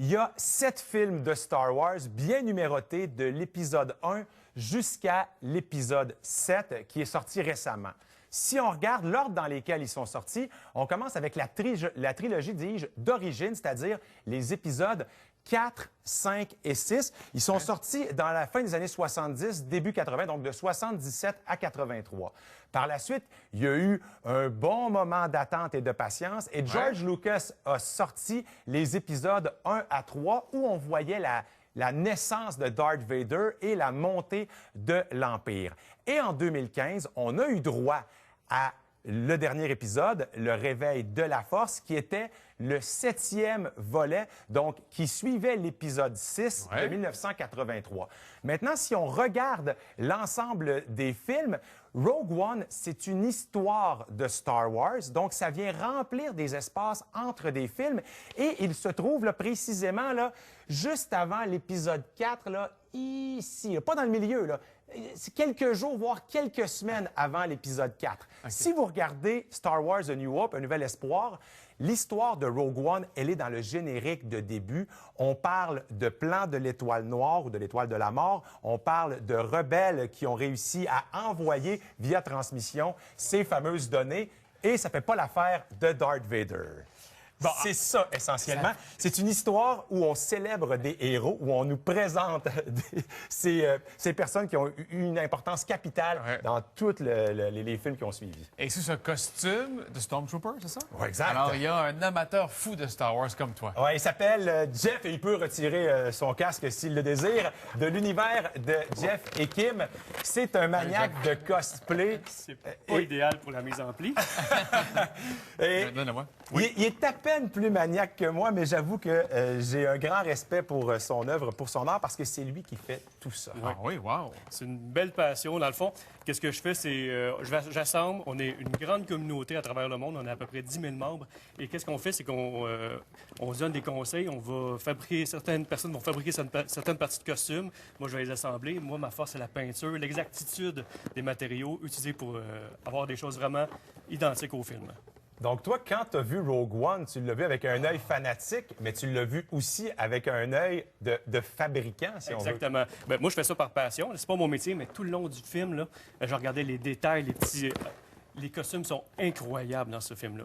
Il y a 7 films de Star Wars bien numérotés de l'épisode 1 jusqu'à l'épisode 7 qui est sorti récemment. Si on regarde l'ordre dans lequel ils sont sortis, on commence avec la trilogie, dis-je, d'origine, c'est-à-dire les épisodes 4, 5 et 6. Ils sont sortis dans la fin des années 70, début 80, donc de 77 à 83. Par la suite, il y a eu un bon moment d'attente et de patience et George Lucas a sorti les épisodes 1 à 3 où on voyait la naissance de Darth Vader et la montée de l'Empire. Et en 2015, on a eu droit à le dernier épisode, Le Réveil de la Force, qui était le 7e volet, donc qui suivait l'épisode 6 de 1983. Maintenant, si on regarde l'ensemble des films, Rogue One, c'est une histoire de Star Wars, donc ça vient remplir des espaces entre des films et il se trouve là, précisément là, juste avant l'épisode 4, là, ici, là, pas dans le milieu, là. C'est quelques jours, voire quelques semaines avant l'épisode 4. Okay. Si vous regardez Star Wars A New Hope, Un Nouvel Espoir, l'histoire de Rogue One, elle est dans le générique de début. On parle de plan de l'Étoile Noire ou de l'Étoile de la Mort. On parle de rebelles qui ont réussi à envoyer via transmission ces fameuses données. Et ça ne fait pas l'affaire de Darth Vader. Bon, c'est ça, essentiellement. C'est une histoire où on célèbre des héros, où on nous présente ces personnes qui ont eu une importance capitale dans tous les films qui ont suivi. Et c'est ce costume de Stormtrooper, c'est ça? Oui, exact. Alors, il y a un amateur fou de Star Wars comme toi. Oui, il s'appelle Jeff et il peut retirer son casque s'il le désire. De l'univers de Jeff et Kim, c'est un maniaque de cosplay. C'est pas idéal pour la mise en pli. Donne-moi. Oui. Il est à peine plus maniaque que moi, mais j'avoue que j'ai un grand respect pour son œuvre, pour son art, parce que c'est lui qui fait tout ça. Ah oui, wow! C'est une belle passion. Dans le fond, qu'est-ce que je fais, c'est j'assemble. On est une grande communauté à travers le monde. On a à peu près 10 000 membres. Et qu'est-ce qu'on fait, c'est qu'on on se donne des conseils. On va fabriquer, certaines personnes vont fabriquer certaines parties de costumes. Moi, je vais les assembler. Moi, ma force, c'est la peinture, l'exactitude des matériaux utilisés pour avoir des choses vraiment identiques au film. Donc, toi, quand tu as vu Rogue One, tu l'as vu avec un œil fanatique, mais tu l'as vu aussi avec un œil de fabricant, si on veut. Exactement. Ben, moi, je fais ça par passion. C'est pas mon métier, mais tout le long du film, là, je regardais les détails, les petits... les costumes sont incroyables dans ce film-là.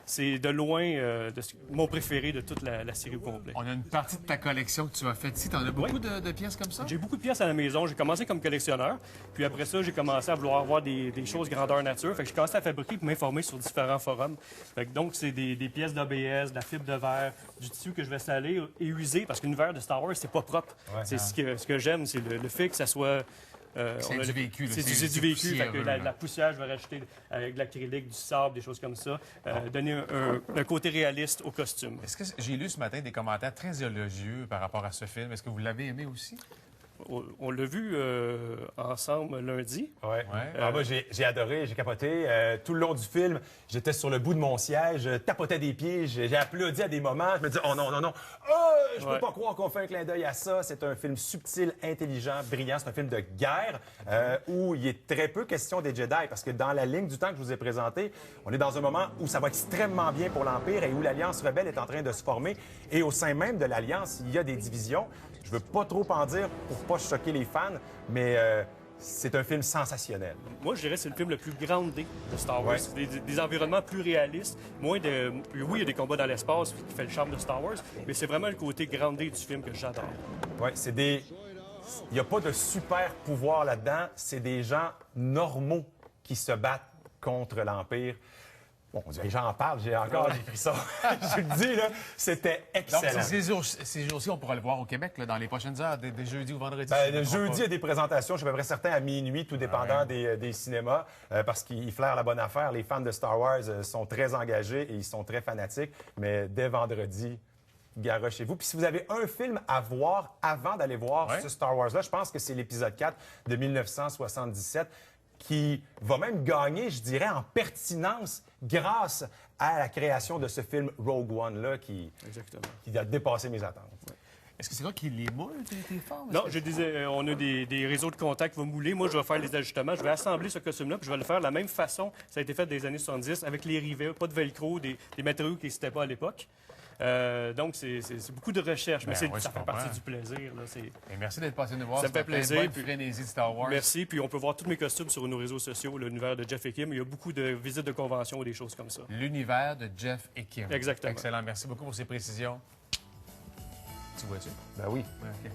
C'est de loin mon préféré de toute la série au complet. On a une partie de ta collection que tu as faite ici. Tu en as beaucoup de pièces comme ça? J'ai beaucoup de pièces à la maison. J'ai commencé comme collectionneur. Puis après ça, j'ai commencé à vouloir avoir des choses grandeur nature. Fait que j'ai commencé à fabriquer pour m'informer sur différents forums. Fait que donc, c'est des pièces d'ABS, de la fibre de verre, du tissu que je vais saler et user. Parce qu'une verre de Star Wars, c'est pas propre. Ouais, ce que j'aime, c'est le fait que ça soit... c'est du véhicule. C'est du véhicule. Fait que la poussière, je vais rajouter avec de l'acrylique, du sable, des choses comme ça. Donner un côté réaliste au costume. Est-ce que j'ai lu ce matin des commentaires très élogieux par rapport à ce film? Est-ce que vous l'avez aimé aussi? On l'a vu ensemble lundi. Oui. Moi, j'ai adoré, j'ai capoté. Tout le long du film, j'étais sur le bout de mon siège, je tapotais des pieds, j'ai applaudi à des moments. Je me disais, oh non, non, non. Oh, je peux pas croire qu'on fait un clin d'œil à ça. C'est un film subtil, intelligent, brillant. C'est un film de guerre où il est très peu question des Jedi. Parce que dans la ligne du temps que je vous ai présenté, on est dans un moment où ça va extrêmement bien pour l'Empire et où l'Alliance rebelle est en train de se former. Et au sein même de l'Alliance, il y a des divisions. Je veux pas trop en dire pour pas choquer les fans, mais c'est un film sensationnel. Moi, je dirais que c'est le film le plus groundé de Star Wars. Ouais. Des environnements plus réalistes, moins de... Oui, il y a des combats dans l'espace qui fait le charme de Star Wars, mais c'est vraiment le côté groundé du film que j'adore. Oui, c'est des... Il n'y a pas de super pouvoir là-dedans. C'est des gens normaux qui se battent contre l'Empire. Bon, les gens en parlent, j'ai encore écrit ça. Je le dis, là, c'était excellent. Donc, ces jours-ci, on pourra le voir au Québec, là, dans les prochaines heures, des jeudis ou vendredis. Le jeudi, il y a des présentations, je suis à peu près certain, à minuit, tout dépendant des cinémas, parce qu'ils flairent la bonne affaire. Les fans de Star Wars sont très engagés et ils sont très fanatiques. Mais dès vendredi, garochez-vous. Puis si vous avez un film à voir avant d'aller voir ce Star Wars-là, je pense que c'est l'épisode 4 de 1977. Qui va même gagner, je dirais, en pertinence grâce à la création de ce film Rogue One-là qui a dépassé mes attentes. Ouais. Est-ce que c'est toi qui les moule, tes formes? Non, on a des réseaux de contacts qui vont mouler. Moi, je vais faire les ajustements. Je vais assembler ce costume-là, puis je vais le faire de la même façon. Ça a été fait des années 70, avec les rivets, pas de velcro, des matériaux qui n'existaient pas à l'époque. Donc, c'est beaucoup de recherche, mais Ben oui, ça je fait comprends. partie du plaisir. Là. Et merci d'être passé nous voir. Ça me fait matin. plaisir, Bonne puis- frénésie de Star Wars. Merci. Puis on peut voir tous mes costumes sur nos réseaux sociaux, l'univers de Jeff et Kim. Il y a beaucoup de visites de conventions ou des choses comme ça. L'univers de Jeff et Kim. Exactement. Excellent. Merci beaucoup pour ces précisions. Tu vois-tu? Ben oui. OK.